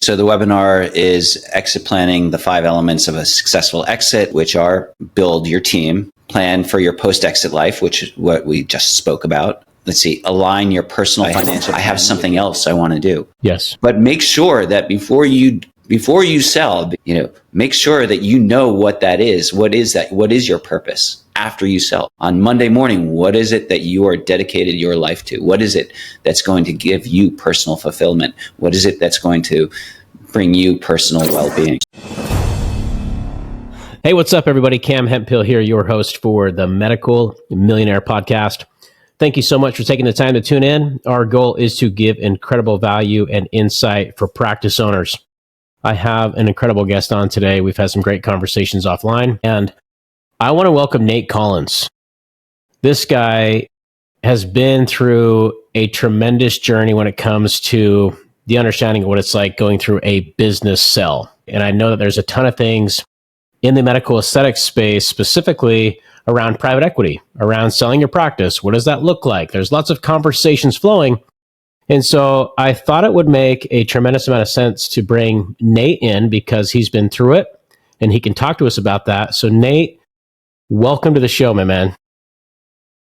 So the webinar is exit planning, the 5 elements of a successful exit, which are build your team, plan for your post-exit life, which is what we just spoke about. Let's see, align your personal financial. I have something else I want to do. Yes. But make sure that before you sell, make sure that you know what that is. What is that? What is your purpose after you sell? On Monday morning, what is it that you are dedicated your life to? What is it that's going to give you personal fulfillment? What is it that's going to bring you personal well-being? Hey, what's up, everybody? Cam Hemphill here, your host for the Medical Millionaire podcast. Thank you so much for taking the time to tune in. Our goal is to give incredible value and insight for practice owners. I have an incredible guest on today. We've had some great conversations offline, and I want to welcome Nate Collins. This guy has been through a tremendous journey when it comes to the understanding of what it's like going through a business sell. And I know that there's a ton of things in the medical aesthetics space, specifically around private equity, around selling your practice. What does that look like? There's lots of conversations flowing. And so I thought it would make a tremendous amount of sense to bring Nate in because he's been through it and he can talk to us about that. So Nate, welcome to the show, my man.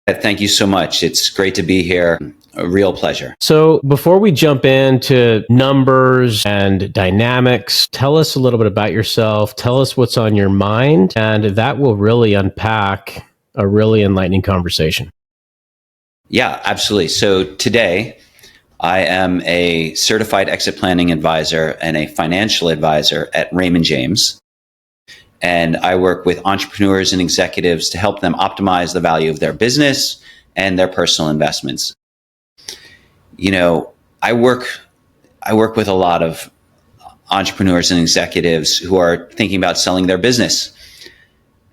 Thank you so much. It's great to be here. A real pleasure. So before we jump into numbers and dynamics, tell us a little bit about yourself. Tell us what's on your mind, and that will really unpack a really enlightening conversation. Yeah, absolutely. So today, I am a certified exit planning advisor and a financial advisor at Raymond James. And I work with entrepreneurs and executives to help them optimize the value of their business and their personal investments. I work with a lot of entrepreneurs and executives who are thinking about selling their business.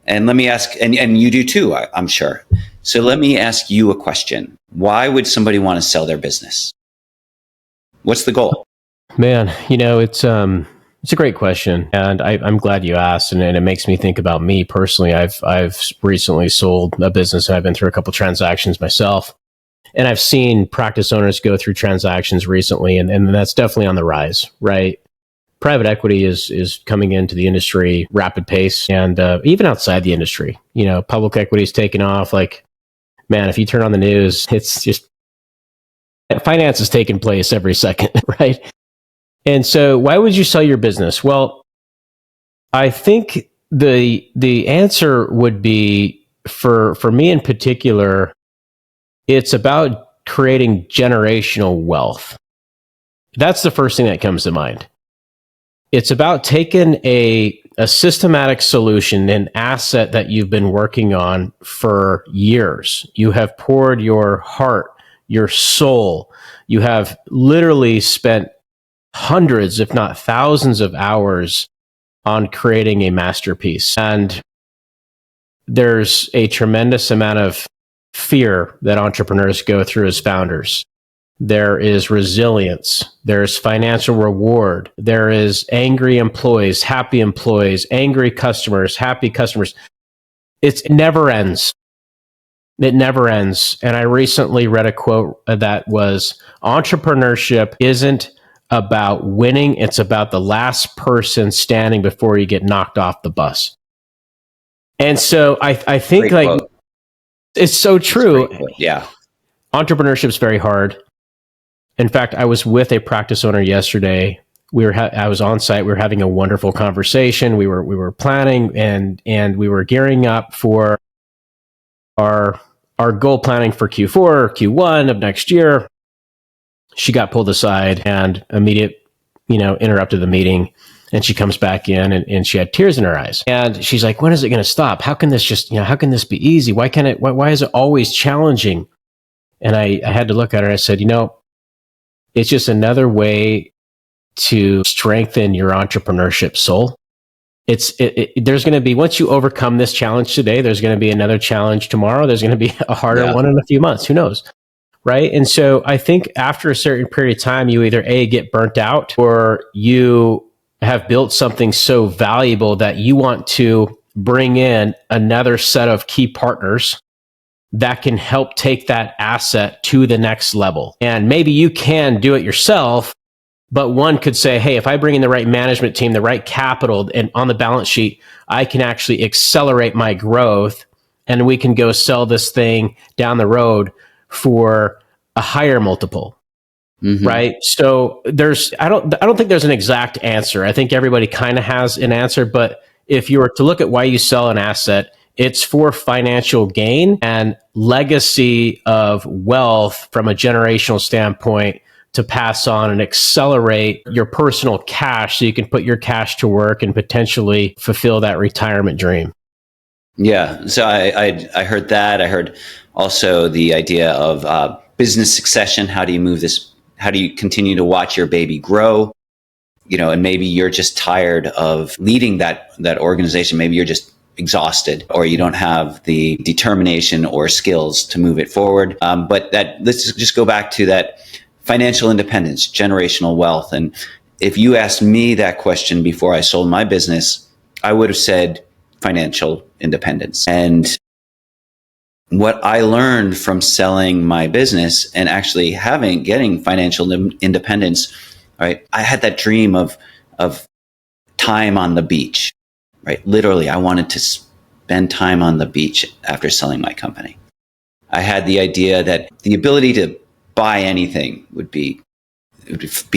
And let me ask, and you do too, I'm sure. So let me ask you a question. Why would somebody want to sell their business? What's the goal? Man, it's a great question, and I'm glad you asked, and it makes me think about me personally. I've recently sold a business, and I've been through a couple transactions myself, and I've seen practice owners go through transactions recently, and that's definitely on the rise, right? Private equity is coming into the industry rapid pace, and even outside the industry, public equity is taking off. Like, man, if you turn on the news, it's just finance is taking place every second, right? And so why would you sell your business? Well, I think the answer would be, for me in particular, it's about creating generational wealth. That's the first thing that comes to mind. It's about taking a systematic solution, an asset that you've been working on for years. You have poured your heart, your soul. You have literally spent hundreds, if not thousands of hours on creating a masterpiece. And there's a tremendous amount of fear that entrepreneurs go through as founders. There is resilience. There's financial reward. There is angry employees, angry customers, happy customers. It never ends. It never ends. And I recently read a quote that was, entrepreneurship isn't about winning, it's about the last person standing before you get knocked off the bus. And so I think it's so true. Yeah. Entrepreneurship is very hard. In fact, I was with a practice owner yesterday. I was on site. We were having a wonderful conversation. We were planning and we were gearing up for our goal planning for Q4 or Q1 of next year. She got pulled aside and interrupted the meeting. And she comes back in and she had tears in her eyes. And she's like, when is it going to stop? How can this how can this be easy? Why is it always challenging? And I had to look at her and I said, it's just another way to strengthen your entrepreneurship soul. There's going to be, once you overcome this challenge today, there's going to be another challenge tomorrow. There's going to be a harder one in a few months. Who knows? Right. And so I think after a certain period of time, you either get burnt out, or you have built something so valuable that you want to bring in another set of key partners that can help take that asset to the next level. And maybe you can do it yourself, But one could say, hey, if I bring in the right management team, the right capital, and on the balance sheet, I can actually accelerate my growth, and we can go sell this thing down the road for a higher multiple. Mm-hmm. Right. So I don't think there's an exact answer. I think everybody kind of has an answer, but if you were to look at why you sell an asset, it's for financial gain and legacy of wealth from a generational standpoint to pass on and accelerate your personal cash so you can put your cash to work and potentially fulfill that retirement dream. Yeah. So I heard that. I heard also the idea of business succession. How do you move this? How do you continue to watch your baby grow? And maybe you're just tired of leading that organization. Maybe you're just exhausted, or you don't have the determination or skills to move it forward. But let's just go back to that financial independence, generational wealth. And if you asked me that question before I sold my business, I would have said financial independence. And what I learned from selling my business and actually getting financial independence, right? I had that dream of time on the beach, right? Literally, I wanted to spend time on the beach after selling my company. I had the idea that the ability to buy anything would be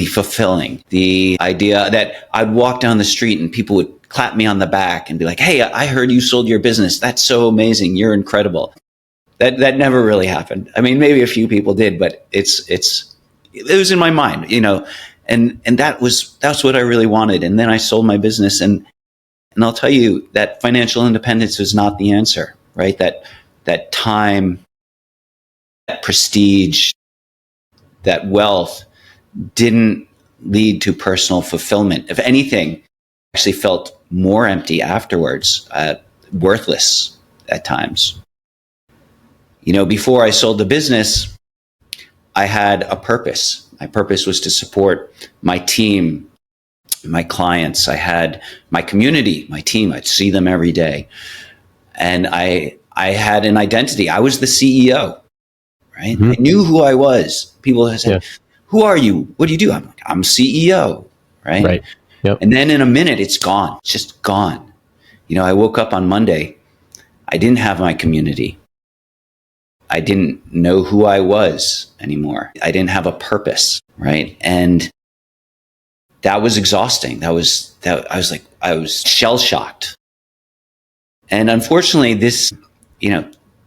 fulfilling. The idea that I'd walk down the street and people would clap me on the back and be like, "Hey, I heard you sold your business. That's so amazing. You're incredible." That never really happened. I mean, maybe a few people did, but it was in my mind, and that's what I really wanted. And then I sold my business, and I'll tell you that financial independence was not the answer, right? That time, that prestige, that wealth didn't lead to personal fulfillment. If anything, I actually felt more empty afterwards, worthless at times. Before I sold the business, I had a purpose. My purpose was to support my team, my clients. I had my community, my team. I'd see them every day. And I had an identity. I was the CEO, right? Mm-hmm. I knew who I was. People said, "Who are you? What do you do?" I'm CEO, right? Right. Yep. And then in a minute, it's gone. It's just gone. I woke up on Monday. I didn't have my community. I didn't know who I was anymore. I didn't have a purpose, right? And that was exhausting. I was shell shocked. And unfortunately, this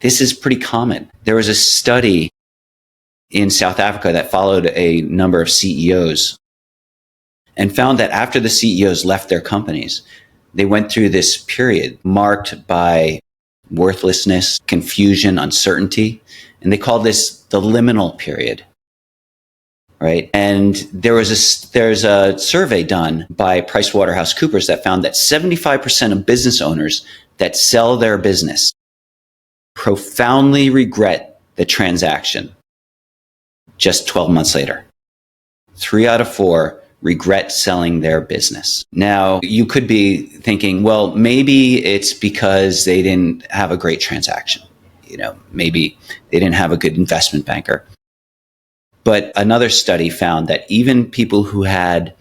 is pretty common. There was a study in South Africa that followed a number of CEOs and found that after the CEOs left their companies, they went through this period marked by worthlessness, confusion, uncertainty. And they call this the liminal period, right? And there's a survey done by PricewaterhouseCoopers that found that 75% of business owners that sell their business profoundly regret the transaction just 12 months later. 3 out of 4 regret selling their business. Now, you could be thinking, well, maybe it's because they didn't have a great transaction. Maybe they didn't have a good investment banker. But another study found that even people who had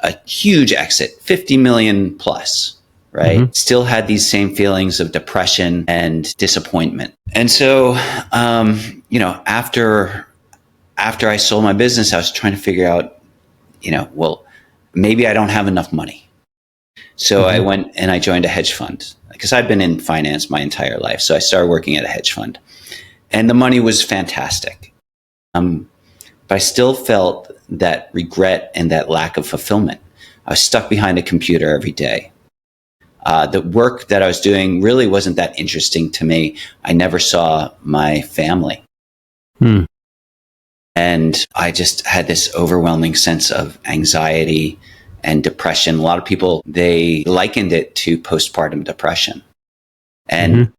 a huge exit, 50 million plus, right, mm-hmm. still had these same feelings of depression and disappointment. And so, after I sold my business, I was trying to figure out, well, maybe I don't have enough money. So mm-hmm. I went and I joined a hedge fund because I've been in finance my entire life. So I started working at a hedge fund and the money was fantastic. But I still felt that regret and that lack of fulfillment. I was stuck behind a computer every day. The work that I was doing really wasn't that interesting to me. I never saw my family. And I just had this overwhelming sense of anxiety and depression. A lot of people, they likened it to postpartum depression. And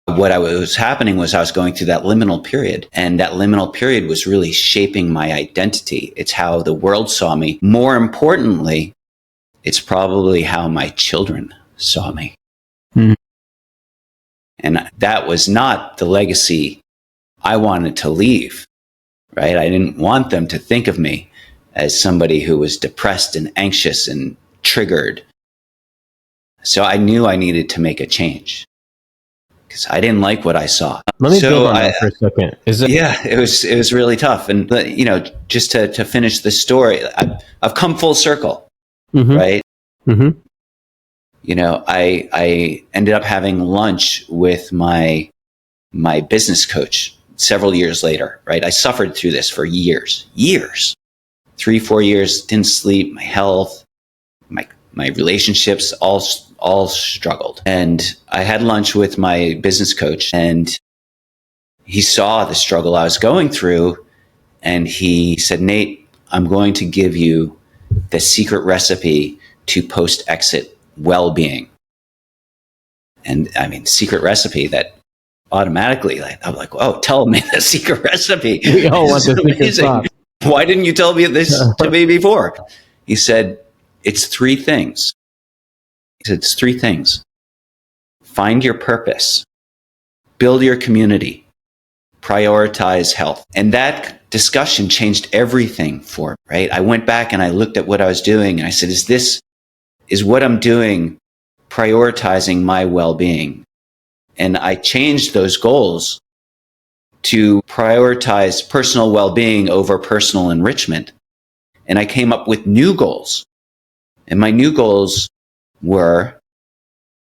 what was happening was I was going through that liminal period. And that liminal period was really shaping my identity. It's how the world saw me. More importantly, it's probably how my children saw me. And that was not the legacy I wanted to leave. Right? I didn't want them to think of me as somebody who was depressed and anxious and triggered. So I knew I needed to make a change because I didn't like what I saw. Let me build on that for a second. Yeah, it was really tough. And, just to finish the story, I've come full circle, right? Mm-hmm. I ended up having lunch with my business coach several years later, right? I suffered through this for years, 3-4 years, didn't sleep, my health, my relationships, all struggled. And I had lunch with my business coach, and he saw the struggle I was going through, and he said, "Nate, I'm going to give you the secret recipe to post-exit well-being." And I mean, secret recipe that automatically, I'm like, "Oh, tell me the secret recipe." We all want the secret sauce. Why didn't you tell me this to me before? He said, "It's 3 things." He said, "It's 3 things. Find your purpose, build your community, prioritize health." And that discussion changed everything for me, right? I went back and I looked at what I was doing and I said, is what I'm doing prioritizing my well-being? And I changed those goals to prioritize personal well-being over personal enrichment. And I came up with new goals. And my new goals were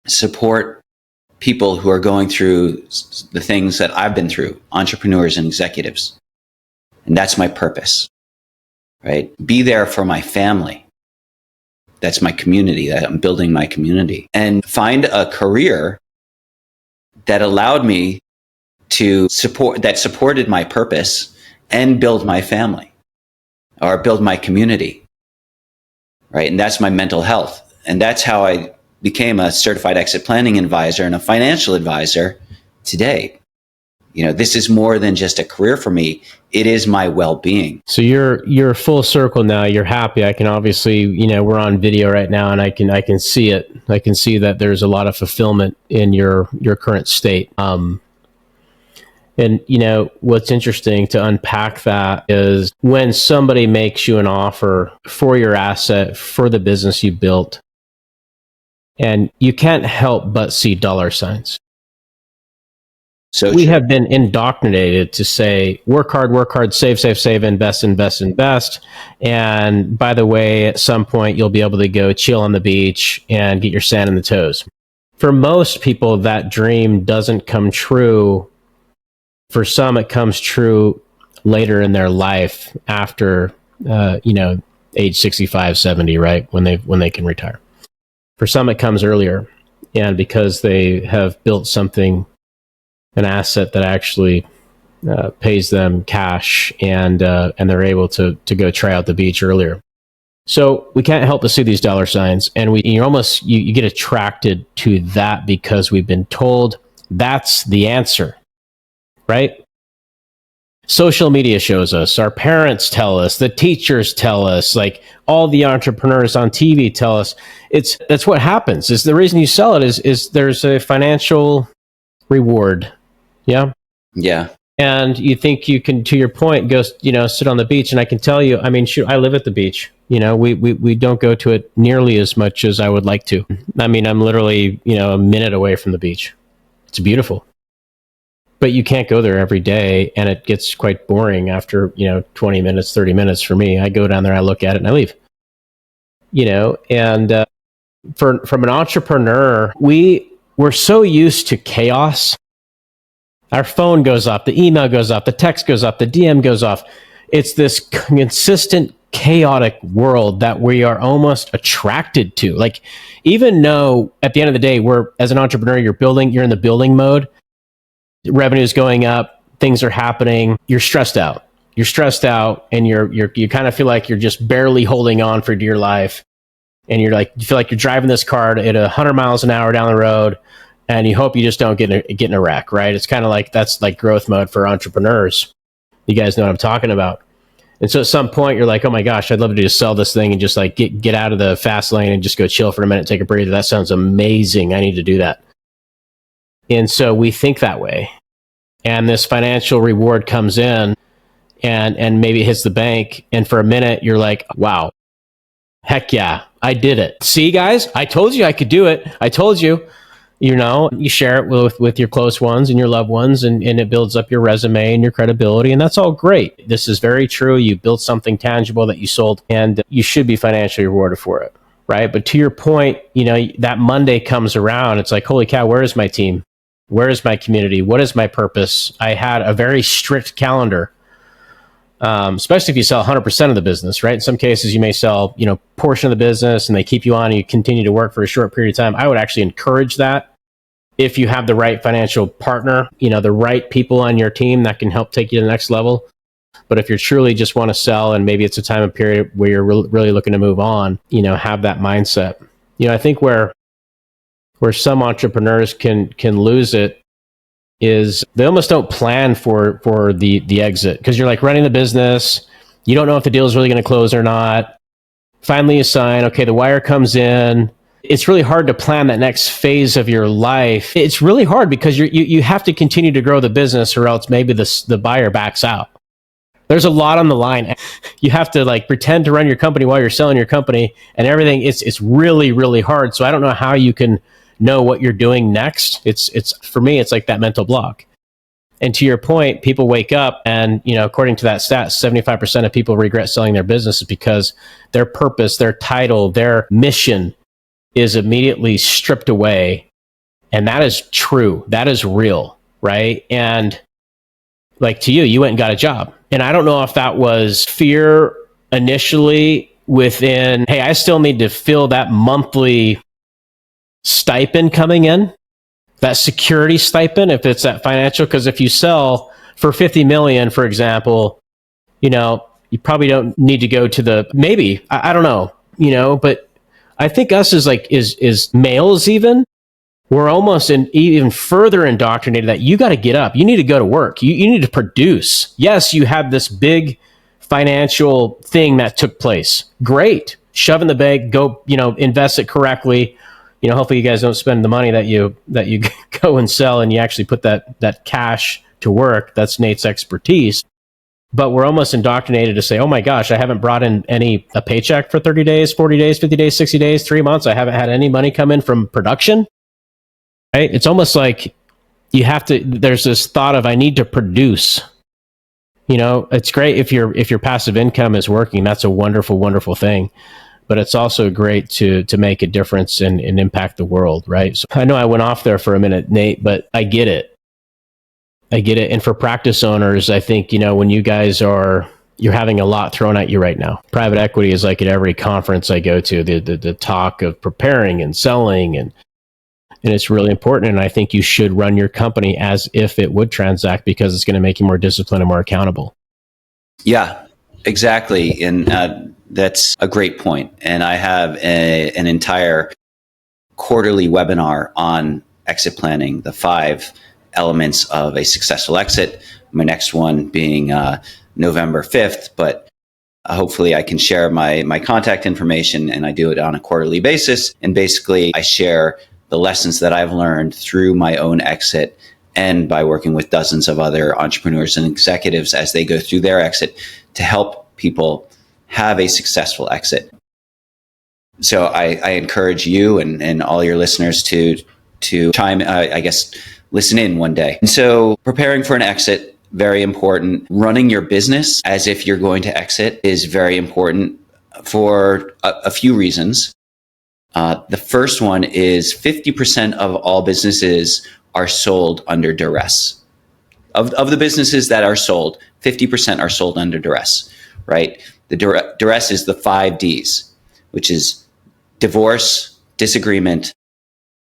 support people who are going through the things that I've been through, entrepreneurs and executives. And that's my purpose, right? Be there for my family. That's my community, that I'm building my community. And find a career that allowed me to supported my purpose and build my family or build my community, right? And that's my mental health. And that's how I became a certified exit planning advisor and a financial advisor today. This is more than just a career for me. It is my well-being. So you're full circle now. You're happy. I can obviously, we're on video right now, and I can see it. I can see that there's a lot of fulfillment in your current state. And what's interesting to unpack that is when somebody makes you an offer for your asset, for the business you built, and you can't help but see dollar signs. So we have been indoctrinated to say, work hard, save, invest. And by the way, at some point, you'll be able to go chill on the beach and get your sand in the toes. For most people, that dream doesn't come true. For some, it comes true later in their life after, age 65, 70, right? When they can retire. For some, it comes earlier. And because they have built something, an asset that actually pays them cash, and they're able to go try out the beach earlier. So we can't help but see these dollar signs, and you get attracted to that because we've been told that's the answer, right? Social media shows us, our parents tell us, the teachers tell us, like all the entrepreneurs on TV tell us. That's what happens. Is the reason you sell it is there's a financial reward. Yeah. Yeah. And you think you can, to your point, go, sit on the beach. And I can tell you, I live at the beach. We don't go to it nearly as much as I would like to. I'm literally, a minute away from the beach. It's beautiful. But you can't go there every day, and it gets quite boring after, 20 minutes, 30 minutes for me. I go down there, I look at it, and I leave. And from an entrepreneur, we're so used to chaos. Our phone goes off, the email goes off, the text goes off, the DM goes off. It's this consistent, chaotic world that we are almost attracted to. Like, even though at the end of the day, as an entrepreneur, you're in the building mode, revenue is going up, things are happening, you're stressed out. And you kind of feel like you're just barely holding on for dear life. And you feel like you're driving this car at 100 miles an hour down the road, and you hope you just don't get in a wreck, right? It's kind of like that's like growth mode for entrepreneurs. You guys know what I'm talking about. And so at some point you're like, oh my gosh, I'd love to just sell this thing and just like get out of the fast lane and just go chill for a minute, take a breather. That sounds amazing. I need to do that. And so we think that way. And this financial reward comes in, and maybe it hits the bank. And for a minute, you're like, wow, heck yeah, I did it. See, guys, I told you I could do it. I told you. You share it with your close ones and your loved ones, and it builds up your resume and your credibility. And that's all great. This is very true. You built something tangible that you sold, and you should be financially rewarded for it. Right. But to your point, that Monday comes around. It's like, holy cow, where is my team? Where is my community? What is my purpose? I had a very strict calendar, especially if you sell 100% of the business, right? In some cases, you may sell, portion of the business and they keep you on and you continue to work for a short period of time. I would actually encourage that if you have the right financial partner, the right people on your team that can help take you to the next level. But if you truly just want to sell and maybe it's a time and period where you're really looking to move on, have that mindset. I think where some entrepreneurs can lose it is they almost don't plan for the exit, because you're like running the business. You don't know if the deal is really going to close or not. Finally, you sign. Okay, the wire comes in. It's really hard to plan that next phase of your life. It's really hard because you have to continue to grow the business, or else maybe the buyer backs out. There's a lot on the line. You have to pretend to run your company while you're selling your company and everything. It's really, really hard. So I don't know how you can know what you're doing next. It's for me, it's like that mental block. And to your point, people wake up and, according to that stat, 75% of people regret selling their businesses because their purpose, their title, their mission is immediately stripped away. And that is true. That is real, right? And like to you, you went and got a job. And I don't know if that was fear initially within, hey, I still need to fill that monthly stipend coming in, that security stipend, if it's that financial, because if you sell for 50 million, for example, you probably don't need to go to maybe, I don't know, but I think us is males even, we're almost even further indoctrinated that you got to get up. You need to go to work. You need to produce. Yes, you have this big financial thing that took place. Great. Shove in the bag, go, invest it correctly. Hopefully you guys don't spend the money that you go and sell, and you actually put that cash to work. That's Nate's expertise. But we're almost indoctrinated to say, oh my gosh, I haven't brought in a paycheck for 30 days, 40 days, 50 days, 60 days, 3 months. I haven't had any money come in from production. Right? It's almost like there's this thought of, I need to produce. It's great if your passive income is working. That's a wonderful, wonderful thing. But it's also great to make a difference and impact the world, right? So I know I went off there for a minute, Nate, but I get it. And for practice owners, I think, when you guys you're having a lot thrown at you right now. Private equity is like at every conference I go to, the talk of preparing and selling, and it's really important. And I think you should run your company as if it would transact, because it's going to make you more disciplined and more accountable. Yeah, exactly. And that's a great point. And I have an entire quarterly webinar on exit planning, the 5 elements of a successful exit. My next one being November 5th, but hopefully I can share my contact information, and I do it on a quarterly basis. And basically I share the lessons that I've learned through my own exit and by working with dozens of other entrepreneurs and executives as they go through their exit to help people have a successful exit. So I encourage you and all your listeners to listen in one day. And so preparing for an exit, very important. Running your business as if you're going to exit is very important for a few reasons. The first one is 50% of all businesses are sold under duress. Of the businesses that are sold, 50% are sold under duress, right? The duress is the 5 Ds, which is divorce, disagreement,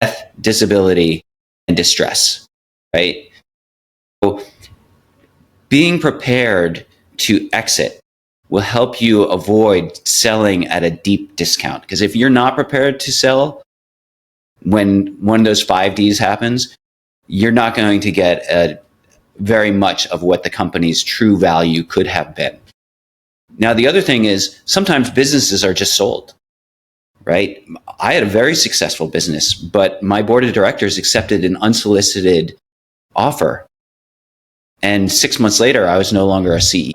death, disability, and distress, right? So being prepared to exit will help you avoid selling at a deep discount. Because if you're not prepared to sell when one of those 5 Ds happens, you're not going to get very much of what the company's true value could have been. Now, the other thing is sometimes businesses are just sold, right? I had a very successful business, but my board of directors accepted an unsolicited offer. And 6 months later, I was no longer a CEO.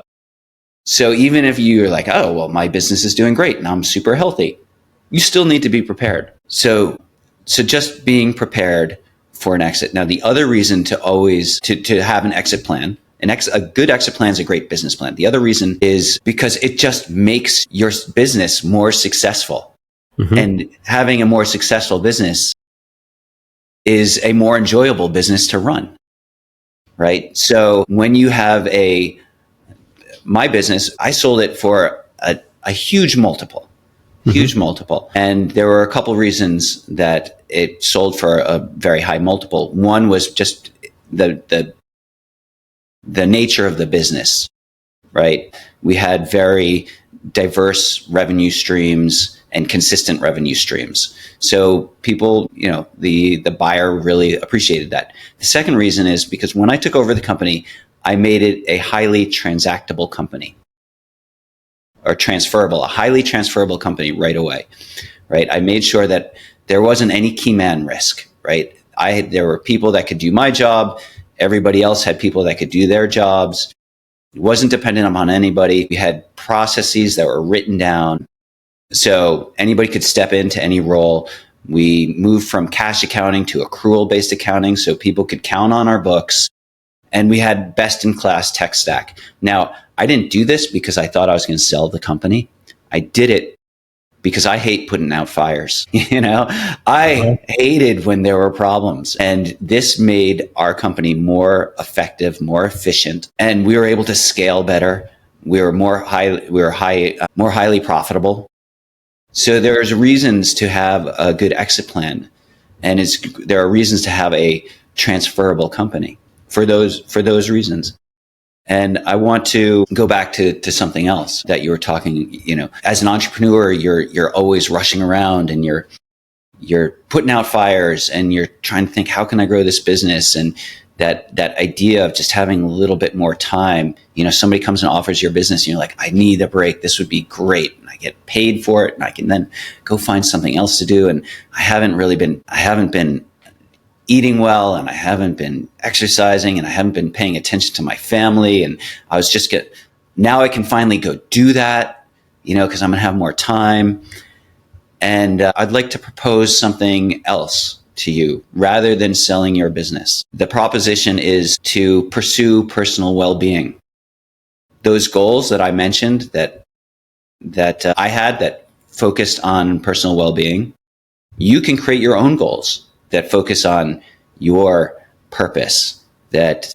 So even if you're like, oh, well, my business is doing great and I'm super healthy, you still need to be prepared. So just being prepared for an exit. Now, the other reason to always to have an exit plan, a good exit plan is a great business plan. The other reason is because it just makes your business more successful. Mm-hmm. And having a more successful business is a more enjoyable business to run, right? So when you have my business, I sold it for a huge multiple. Huge multiple. And there were a couple of reasons that it sold for a very high multiple. One was just the nature of the business, right? We had very diverse revenue streams and consistent revenue streams. So people, the buyer really appreciated that. The second reason is because when I took over the company, I made it a highly transactable company. Or transferable, a highly transferable company right away, right? I made sure that there wasn't any key man risk, right? There were people that could do my job. Everybody else had people that could do their jobs. It wasn't dependent upon anybody. We had processes that were written down. So anybody could step into any role. We moved from cash accounting to accrual-based accounting so people could count on our books. And we had best-in-class tech stack. Now, I didn't do this because I thought I was going to sell the company. I did it because I hate putting out fires. I hated when there were problems. And this made our company more effective, more efficient, and we were able to scale better. We were more highly profitable. So there's reasons to have a good exit plan, and there are reasons to have a transferable company for those reasons. And I want to go back to something else that you were talking, as an entrepreneur, you're always rushing around and you're putting out fires and you're trying to think, how can I grow this business? And that idea of just having a little bit more time, somebody comes and offers your business and you're like, I need a break. This would be great. And I get paid for it and I can then go find something else to do. And I haven't been eating well, and I haven't been exercising, and I haven't been paying attention to my family. And I was now I can finally go do that, because I'm going to have more time. And I'd like to propose something else to you rather than selling your business. The proposition is to pursue personal well-being. Those goals that I mentioned that I had that focused on personal well-being, you can create your own goals that focus on your purpose, that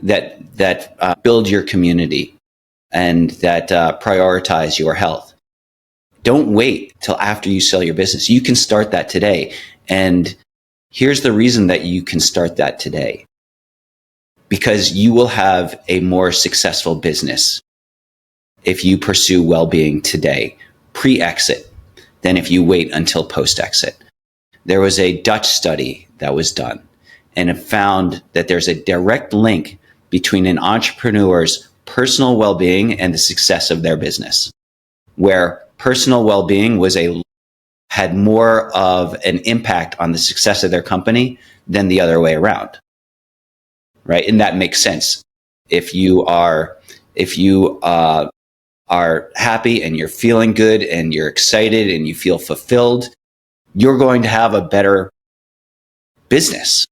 build your community, and that prioritize your health. Don't wait till after you sell your business. You can start that today. And here's the reason that you can start that today. Because you will have a more successful business if you pursue well-being today, pre-exit, than if you wait until post-exit. There was a Dutch study that was done, and it found that there's a direct link between an entrepreneur's personal well-being and the success of their business, where personal well-being had more of an impact on the success of their company than the other way around, right? And that makes sense. If you are happy and you're feeling good and you're excited and you feel fulfilled, you're going to have a better business,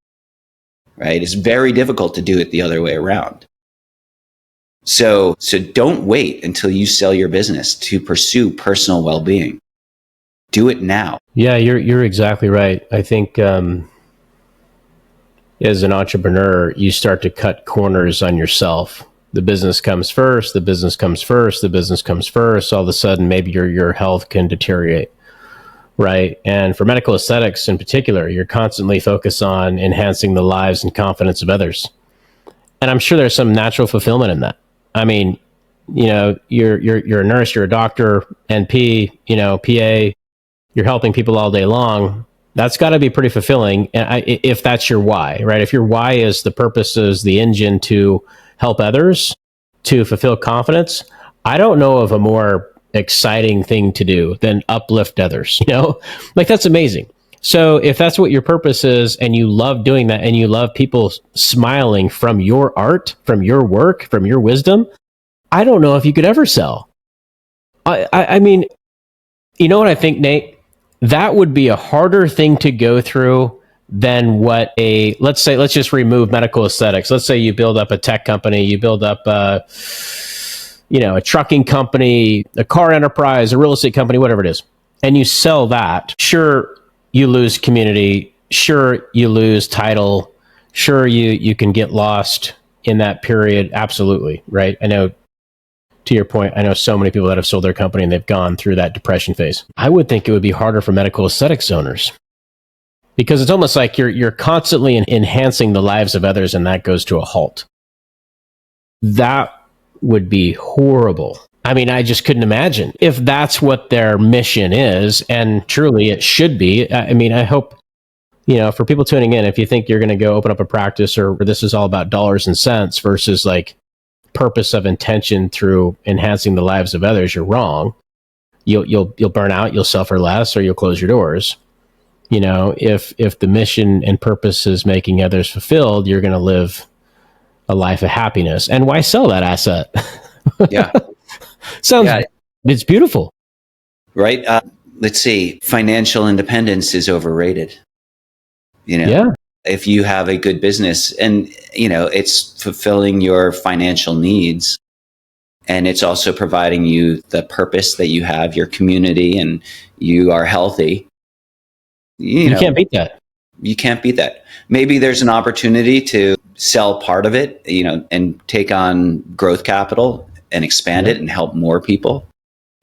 right? It's very difficult to do it the other way around. So don't wait until you sell your business to pursue personal well-being. Do it now. Yeah, you're exactly right. I think as an entrepreneur, you start to cut corners on yourself. The business comes first. The business comes first. The business comes first. All of a sudden, maybe your health can deteriorate. Right. And for medical aesthetics in particular, you're constantly focused on enhancing the lives and confidence of others. And I'm sure there's some natural fulfillment in that. I mean, you're a nurse, you're a doctor, NP, PA, you're helping people all day long. That's got to be pretty fulfilling if that's your why, right? If your why is the purpose is the engine to help others, to fulfill confidence, I don't know of a more exciting thing to do than uplift others, that's amazing. So if that's what your purpose is and you love doing that and you love people smiling from your art, from your work, from your wisdom, I don't know if you could ever sell. I mean, you know what I think, Nate? That would be a harder thing to go through than what let's just remove medical aesthetics. Let's say you build up a tech company, you build up a trucking company, a car enterprise, a real estate company, whatever it is, and you sell that. Sure, you lose community. Sure, you lose title. Sure, you can get lost in that period. Absolutely, right? I know, to your point, I know so many people that have sold their company and they've gone through that depression phase. I would think it would be harder for medical aesthetics owners because it's almost like you're constantly enhancing the lives of others, and that goes to a halt. That would be horrible. I mean, I just couldn't imagine if that's what their mission is, and truly it should be. I mean, I hope, for people tuning in, if you think you're going to go open up a practice or this is all about dollars and cents versus like purpose of intention through enhancing the lives of others, you're wrong. You'll burn out, you'll sell for less, or you'll close your doors. If the mission and purpose is making others fulfilled, you're going to live a life of happiness. And why sell that asset? Yeah. It's beautiful. Right. Let's see. Financial independence is overrated. Yeah. If you have a good business and, it's fulfilling your financial needs, and it's also providing you the purpose that you have, your community, and you are healthy. You can't beat that. You can't beat that. Maybe there's an opportunity to sell part of it, and take on growth capital and expand it and help more people.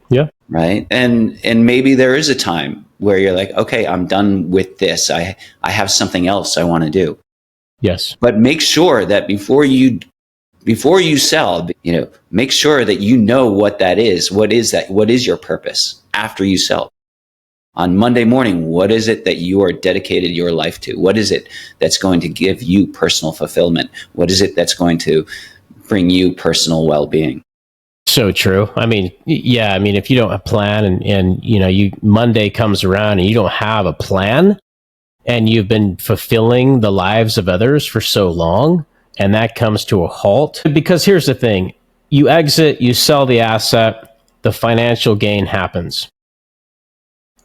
Yeah. Right. And maybe there is a time where you're like, okay, I'm done with this. I have something else I want to do. Yes. But make sure that before you sell, make sure that you know what that is. What is that? What is your purpose after you sell? On Monday morning, what is it that you are dedicated your life to? What is it that's going to give you personal fulfillment? What is it that's going to bring you personal well-being? So true. I mean, if you don't have a plan and Monday comes around and you don't have a plan and you've been fulfilling the lives of others for so long and that comes to a halt, because here's the thing, you exit, you sell the asset, the financial gain happens.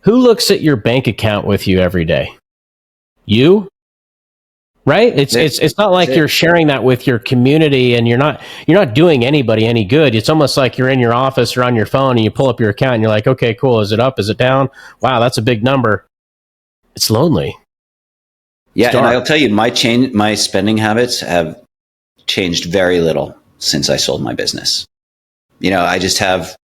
Who looks at your bank account with you every day? You? Right? It's not like you're sharing that with your community and you're not doing anybody any good. It's almost like you're in your office or on your phone and you pull up your account and you're like, okay, cool. Is it up? Is it down? Wow, that's a big number. It's lonely. Yeah, and I'll tell you, my spending habits have changed very little since I sold my business. I just have,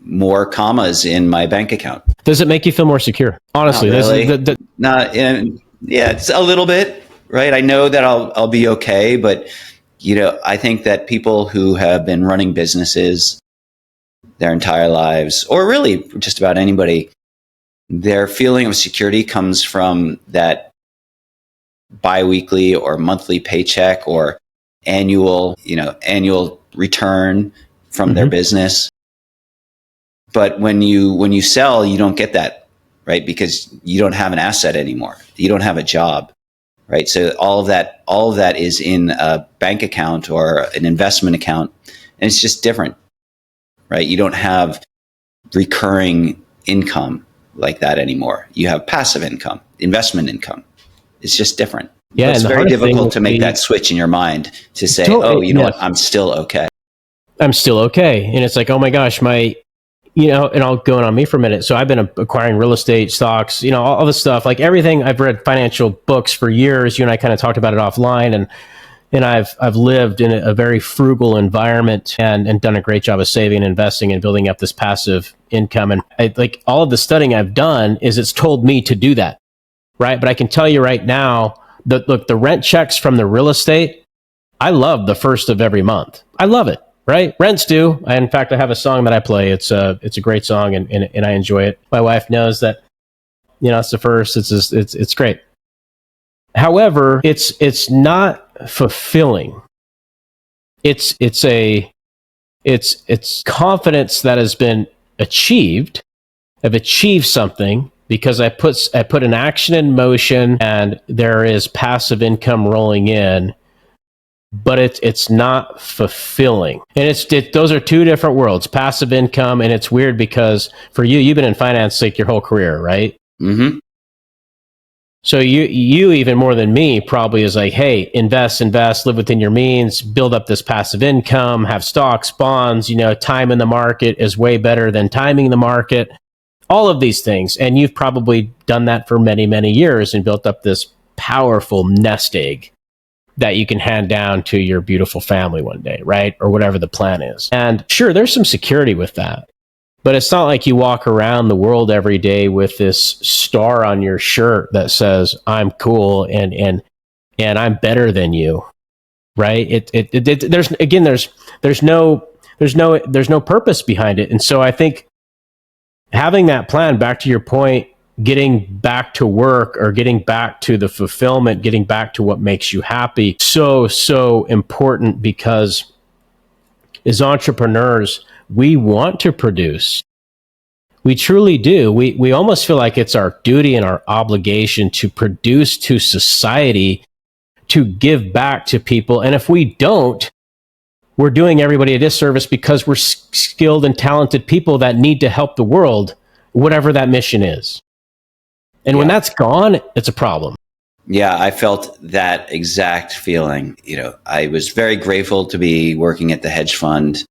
more commas in my bank account. Does it make you feel more secure? Honestly, not really. Yeah, it's a little bit, right? I know that I'll be okay, but I think that people who have been running businesses their entire lives, or really just about anybody, their feeling of security comes from that biweekly or monthly paycheck or annual return from their business. But when you sell, you don't get that, right? Because you don't have an asset anymore. You don't have a job, right? So all of that is in a bank account or an investment account, and it's just different, right? You don't have recurring income like that anymore. You have passive income, investment income. It's just different. Yeah, it's very difficult to make that switch in your mind to say, what? I'm still okay. I'm still okay. And it's like, oh my gosh, and I'll go on me for a minute. So I've been acquiring real estate, stocks, all this stuff, like everything. I've read financial books for years. You and I kind of talked about it offline, and I've lived in a very frugal environment and done a great job of saving and investing and building up this passive income. And like all of the studying I've done it's told me to do that, right? But I can tell you right now, the rent checks from the real estate, I love the first of every month. I love it. Right? Rents do. In fact, I have a song that I play. It's a great song and I enjoy it. My wife knows that, it's the first. It's great. However, it's not fulfilling. It's confidence that has been achieved. I've achieved something because I put an action in motion and there is passive income rolling in. but it's not fulfilling. And those are two different worlds, passive income. And it's weird because for you, you've been in finance like your whole career, right? Mm-hmm. So you even more than me probably is like, hey, invest, live within your means, build up this passive income, have stocks, bonds, time in the market is way better than timing the market, all of these things. And you've probably done that for many, many years and built up this powerful nest egg that you can hand down to your beautiful family one day, right? Or whatever the plan is. And sure, there's some security with that. But it's not like you walk around the world every day with this star on your shirt that says, I'm cool and I'm better than you, right? There's no purpose behind it. And so I think having that plan, back to your point, getting back to work or getting back to the fulfillment, getting back to what makes you happy, so important, because as entrepreneurs, we want to produce. We truly do. We almost feel like it's our duty and our obligation to produce to society, to give back to people. And if we don't, we're doing everybody a disservice, because we're skilled and talented people that need to help the world, whatever that mission is. And when that's gone, it's a problem. Yeah, I felt that exact feeling. I was very grateful to be working at the hedge fund,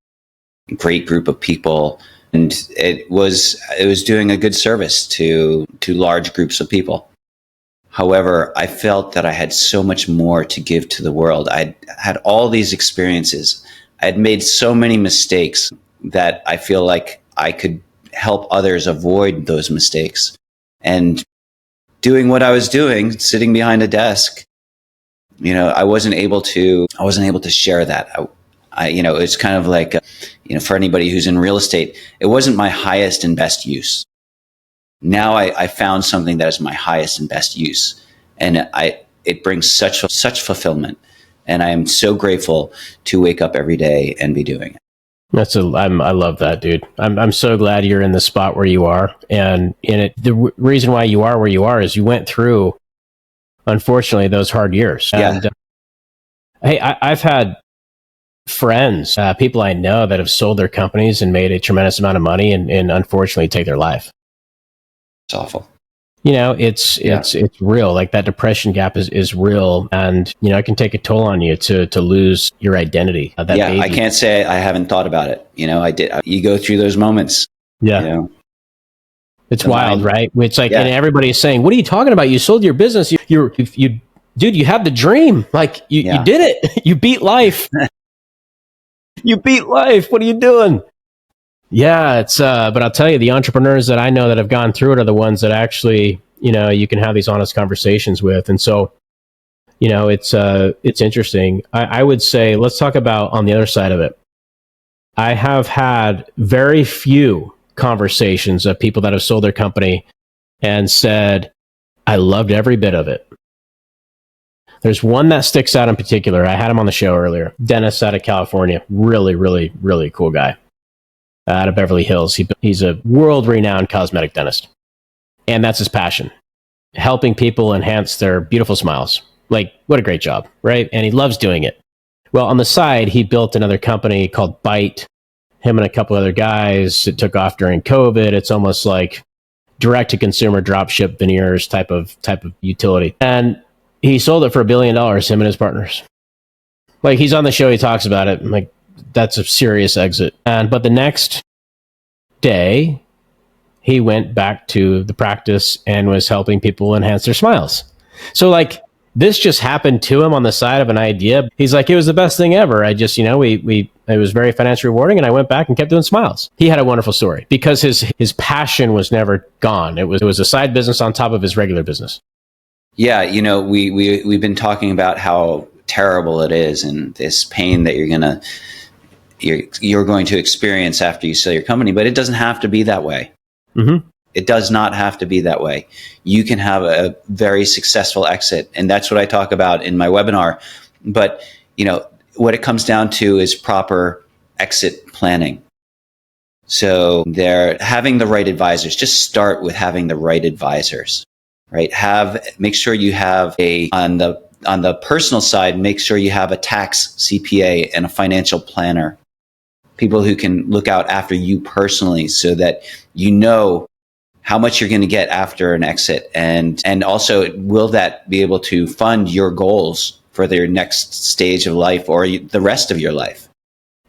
great group of people. And it was doing a good service to large groups of people. However, I felt that I had so much more to give to the world. I had all these experiences. I had made so many mistakes that I feel like I could help others avoid those mistakes. And doing what I was doing, sitting behind a desk, I wasn't able to share that. It's kind of like, for anybody who's in real estate, it wasn't my highest and best use. Now I found something that is my highest and best use, and it brings such fulfillment, and I am so grateful to wake up every day and be doing it. I love that, dude. I'm so glad you're in the spot where you are, and the reason why you are where you are is you went through, unfortunately, those hard years. And hey, I've had friends, people I know that have sold their companies and made a tremendous amount of money and unfortunately take their life. It's awful. It's real. Like, that depression gap is real, and it can take a toll on you to lose your identity. Baby. I can't say I haven't thought about it. I did. You go through those moments. Yeah. It's wild, right? It's like, and everybody's saying, "What are you talking about? You sold your business. You dude, you had the dream. Like, you did it. You beat life." You beat life. What are you doing? Yeah, but I'll tell you, the entrepreneurs that I know that have gone through it are the ones that actually, you can have these honest conversations with. And so, it's interesting. I would say, let's talk about on the other side of it. I have had very few conversations of people that have sold their company and said, I loved every bit of it. There's one that sticks out in particular. I had him on the show earlier. Dennis out of California. Really, really, really cool guy. Out of Beverly Hills. He's a world-renowned cosmetic dentist. And that's his passion. Helping people enhance their beautiful smiles. Like, what a great job, right? And he loves doing it. Well, on the side, he built another company called Bite. Him and a couple other guys. It took off during COVID. It's almost like direct-to-consumer dropship veneers type of utility. And he sold it for $1 billion, him and his partners. Like, he's on the show, he talks about it. I'm like, that's a serious exit. But the next day, he went back to the practice and was helping people enhance their smiles. So, like, this just happened to him on the side of an idea. He's like, it was the best thing ever. I just, it was very financially rewarding, and I went back and kept doing smiles. He had a wonderful story because his passion was never gone. It was a side business on top of his regular business. Yeah, we've been talking about how terrible it is and this pain that you're going to experience after you sell your company, but it doesn't have to be that way. Mm-hmm. It does not have to be that way. You can have a very successful exit, and that's what I talk about in my webinar. But what it comes down to is proper exit planning. So they're having the right advisors. Just start with having the right advisors. Right? Make sure you have on the On the personal side, make sure you have a tax CPA and a financial planner, people who can look out after you personally so that you know how much you're going to get after an exit. And also, will that be able to fund your goals for their next stage of life or the rest of your life?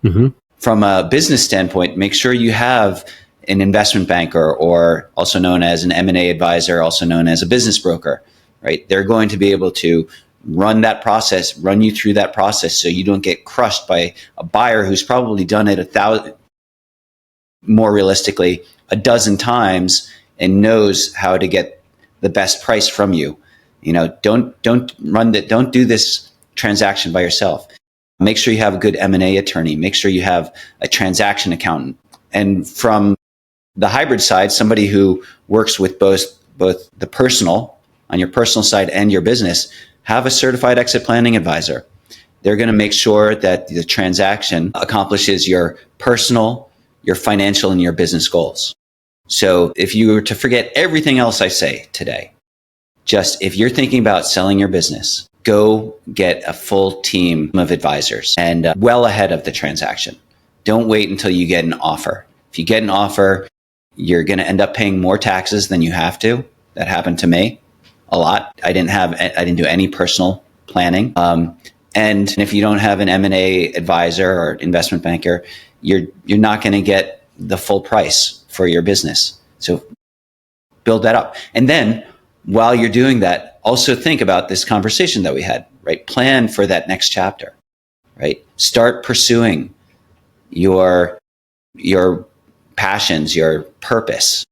Mm-hmm. From a business standpoint, make sure you have an investment banker, or also known as an M&A advisor, also known as a business broker, right? They're going to be able to run you through that process so you don't get crushed by a buyer who's probably done it more realistically, a dozen times and knows how to get the best price from you. Don't do this transaction by yourself. Make sure you have a good M&A attorney. Make sure you have a transaction accountant. And from the hybrid side, somebody who works with both the personal, on your personal side, and your business, have a certified exit planning advisor. They're going to make sure that the transaction accomplishes your personal, your financial, and your business goals. So if you were to forget everything else I say today, just if you're thinking about selling your business, go get a full team of advisors and well ahead of the transaction. Don't wait until you get an offer. If you get an offer, you're going to end up paying more taxes than you have to. That happened to me a lot. I didn't do any personal planning. And if you don't have an M&A advisor or investment banker, you're not going to get the full price for your business. So build that up. And then while you're doing that, also think about this conversation that we had, right? Plan for that next chapter, right? Start pursuing your passions, your purpose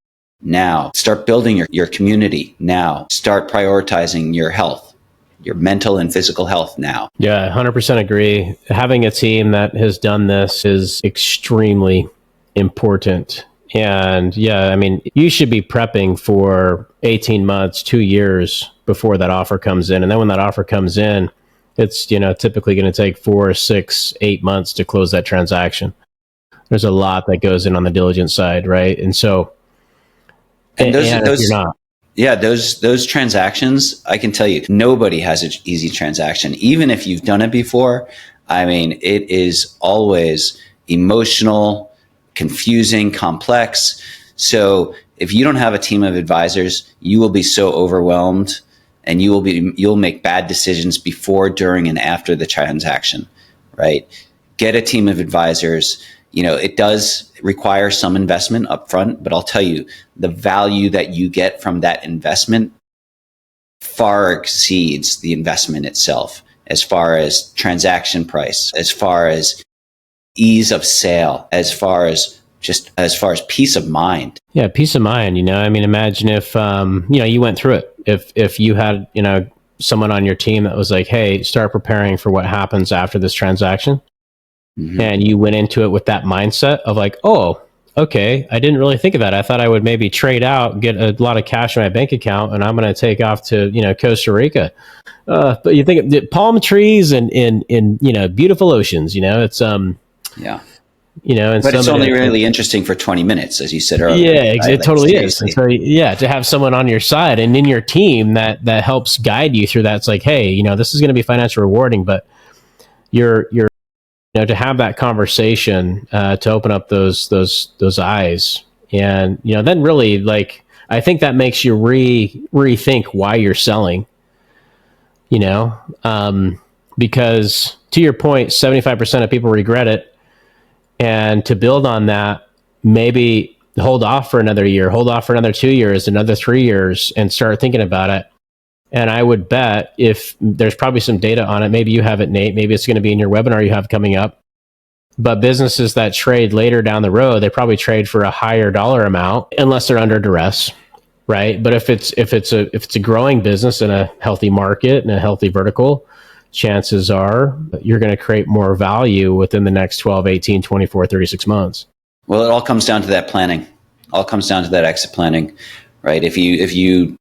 now. Start building your community now. Start prioritizing your health, your mental and physical health now. Yeah, 100% agree. Having a team that has done this is extremely important. And yeah, I mean, you should be prepping for 18 months, 2 years before that offer comes in. And then when that offer comes in, it's, typically going to take 4, 6, 8 months to close that transaction. There's a lot that goes in on the diligence side, right? And so, and those if you're not. Yeah, those transactions, I can tell you, nobody has an easy transaction. Even if you've done it before, I mean, it is always emotional, confusing, complex. So if you don't have a team of advisors, you will be so overwhelmed, and you'll make bad decisions before, during, and after the transaction, right? Get a team of advisors. It does require some investment upfront, but I'll tell you, the value that you get from that investment far exceeds the investment itself, as far as transaction price, as far as ease of sale, as far as peace of mind. Yeah, peace of mind. I mean, imagine if you went through it. If you had someone on your team that was like, "Hey, start preparing for what happens after this transaction." Mm-hmm. And you went into it with that mindset of like, oh, okay, I didn't really think of that. I thought I would maybe trade out, get a lot of cash in my bank account, and I'm going to take off to, Costa Rica. But you think of palm trees and beautiful oceans, it's, yeah. But it's only really interesting for 20 minutes, as you said earlier. Yeah, it totally is. And so, to have someone on your side and in your team that helps guide you through that, it's like, hey, this is going to be financially rewarding, but you're to have that conversation, to open up those eyes, and then really, like, I think that makes you rethink why you're selling. Because to your point, 75% of people regret it, and to build on that, maybe hold off for another year, hold off for another 2 years, another 3 years, and start thinking about it. And I would bet, if there's probably some data on it, maybe you have it, Nate, maybe it's going to be in your webinar you have coming up, but businesses that trade later down the road, they probably trade for a higher dollar amount unless they're under duress, right? But if it's a growing business in a healthy market and a healthy vertical, chances are you're going to create more value within the next 12, 18, 24, 36 months. Well, it all comes down to that planning. All comes down to that exit planning, right? If you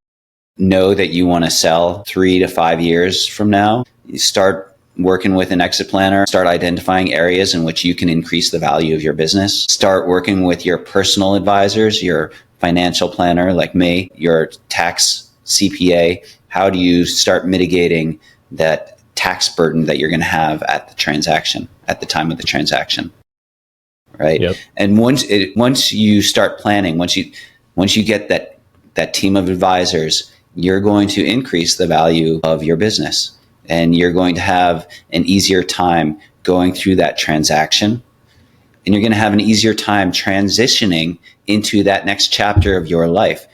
know that you want to sell 3 to 5 years from now, you start working with an exit planner, start identifying areas in which you can increase the value of your business, start working with your personal advisors, your financial planner like me, your tax CPA. How do you start mitigating that tax burden that you're going to have at the time of the transaction. Right. Yep. And once you start planning, once you get that team of advisors, you're going to increase the value of your business, and you're going to have an easier time going through that transaction, and you're going to have an easier time transitioning into that next chapter of your life,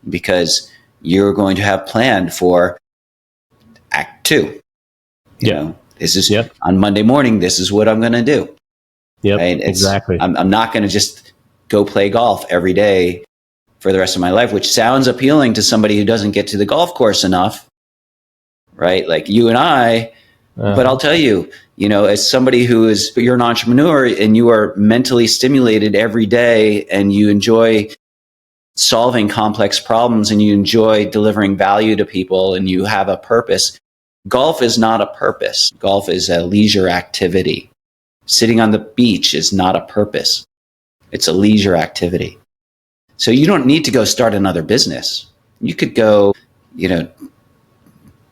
because you're going to have planned for Act 2. You know, this is on Monday morning, this is what I'm going to do. Yep, right? exactly. I'm not going to just go play golf every day for the rest of my life, which sounds appealing to somebody who doesn't get to the golf course enough, right? Like you and I. But I'll tell you, as somebody you're an entrepreneur and you are mentally stimulated every day, and you enjoy solving complex problems, and you enjoy delivering value to people, and you have a purpose. Golf is not a purpose. Golf is a leisure activity. Sitting on the beach is not a purpose. It's a leisure activity. So you don't need to go start another business. You could go,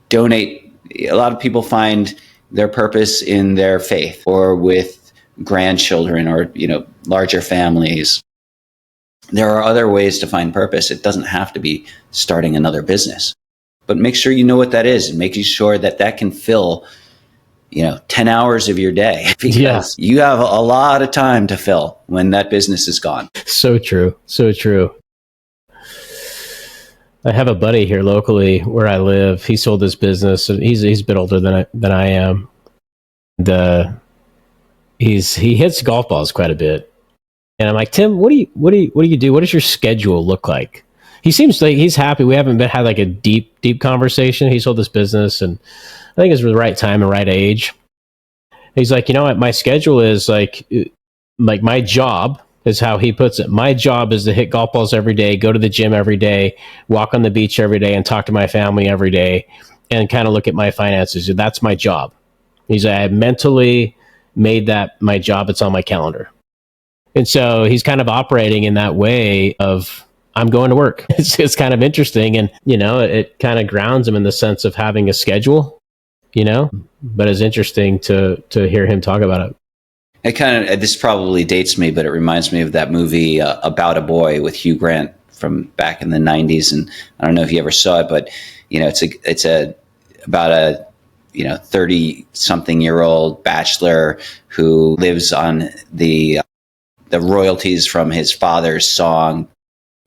donate. A lot of people find their purpose in their faith, or with grandchildren, or, larger families. There are other ways to find purpose. It doesn't have to be starting another business. But make sure you know what that is, and making sure that can fill 10 hours of your day, because you have a lot of time to fill when that business is gone. So true. So true. I have a buddy here locally where I live. He sold his business, and he's a bit older than I am. He hits golf balls quite a bit. And I'm like, Tim, what do you do? What does your schedule look like? He seems like he's happy. We haven't had like a deep conversation. He sold this business, and I think it's the right time and right age. He's like, what? My schedule is like my job is how he puts it. My job is to hit golf balls every day, go to the gym every day, walk on the beach every day, and talk to my family every day, and kind of look at my finances. That's my job. He's like, I mentally made that my job. It's on my calendar. And so he's kind of operating in that way of, I'm going to work. It's kind of interesting. And, it kind of grounds him in the sense of having a schedule, but it's interesting to hear him talk about it. This probably dates me, but it reminds me of that movie About a Boy with Hugh Grant from back in the 90s. And I don't know if you ever saw it, but, it's about a 30-something-year-old bachelor who lives on the royalties from his father's song.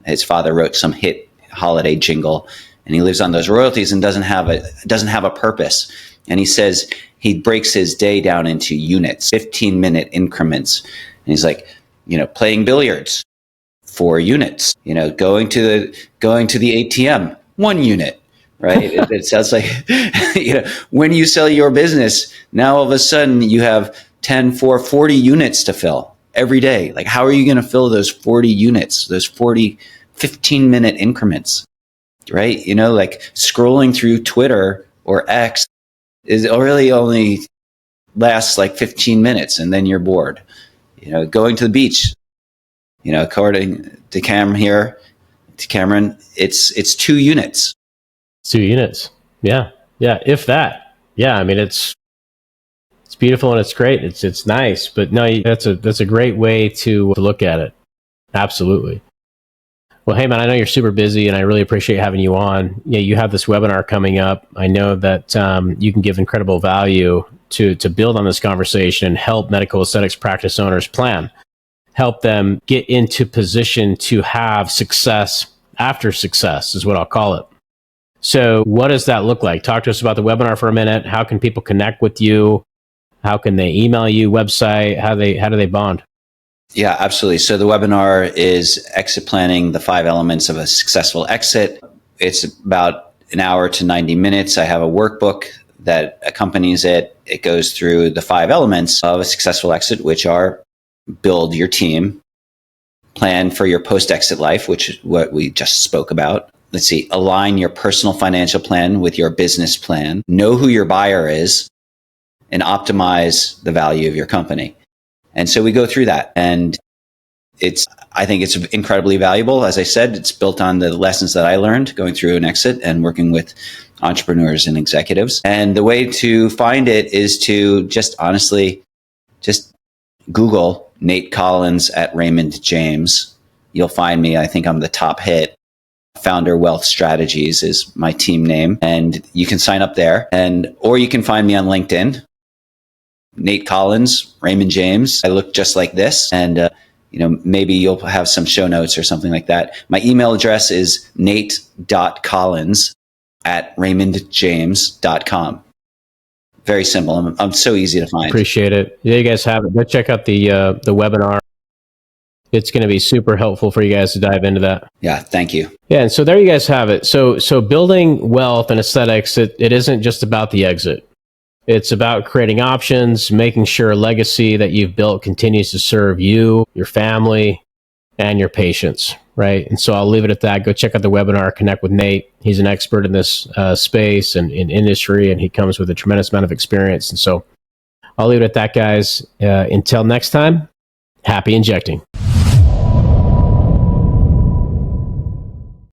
His father wrote some hit holiday jingle, and he lives on those royalties and doesn't have a purpose. And he says he breaks his day down into units, 15-minute increments. And he's like, playing billiards, 4 units. Going to the ATM, 1 unit. Right? It sounds like, when you sell your business, now all of a sudden you have 40 units to fill every day. Like, how are you going to fill those 40 units, those 40 15-minute increments? Right? Like scrolling through Twitter or X is really only lasts like 15 minutes, and then you're bored. Going to the beach, according to Cameron, it's 2 units. 2 units. Yeah. If that. Yeah. I mean, it's beautiful and it's great. It's nice, but no, that's a great way to look at it. Absolutely. Well, hey man, I know you're super busy, and I really appreciate having you on. Yeah, you have this webinar coming up. I know that you can give incredible value to build on this conversation and help medical aesthetics practice owners plan, help them get into position to have success after success, is what I'll call it. So what does that look like? Talk to us about the webinar for a minute. How can people connect with you? How can they email you? Website? How do they bond? Yeah, absolutely. So the webinar is Exit Planning, the 5 Elements of a Successful Exit. It's about an hour to 90 minutes. I have a workbook that accompanies it. It goes through the 5 elements of a successful exit, which are build your team, plan for your post-exit life, which is what we just spoke about. Let's see, align your personal financial plan with your business plan, know who your buyer is, and optimize the value of your company. And so we go through that. And I think it's incredibly valuable. As I said, it's built on the lessons that I learned going through an exit and working with entrepreneurs and executives. And the way to find it is to just honestly, just Google Nate Collins at Raymond James. You'll find me. I think I'm the top hit. Founder Wealth Strategies is my team name, and you can sign up there, or you can find me on LinkedIn. Nate Collins, Raymond James. I look just like this, and maybe you'll have some show notes or something like that. My email address is nate.collins@raymondjames.com. Very simple. I'm so easy to find. Appreciate it. Yeah, you guys have it. Go check out the webinar. It's going to be super helpful for you guys to dive into that. Yeah, thank you. Yeah, and so there you guys have it. So building wealth and aesthetics, it isn't just about the exit. It's about creating options, making sure a legacy that you've built continues to serve you, your family, and your patients, right? And so I'll leave it at that. Go check out the webinar, connect with Nate. He's an expert in this space and in industry, and he comes with a tremendous amount of experience. And so I'll leave it at that, guys. Until next time, happy injecting.